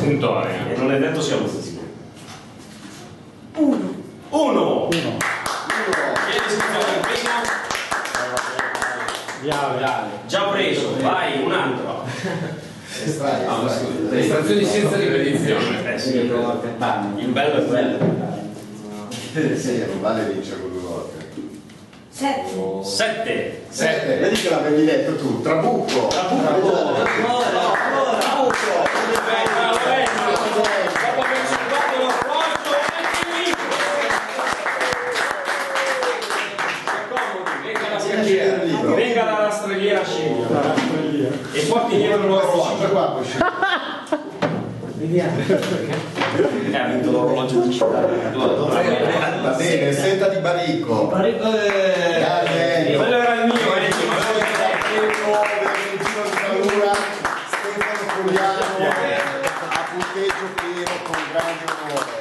stentoria. E non è detto sia l'ultimo. 1. 1. Chi è iscritto al primo? Viale. Già preso, vai, un altro. Estrazioni senza ripetizione. Sì, il bello è quello. Sì, non vale vincere con 2 volte. 7. 7. 7. Vedi che l'avevi detto tu, Trabucco. Venga dalla straniera scimmia e porti dietro l'orologio. Vediamo. Ha vinto l'orologio di città. Va bene, senta di Baricco. Quello era il mio, Stefano Pugliano a punteggio pieno con grande onore.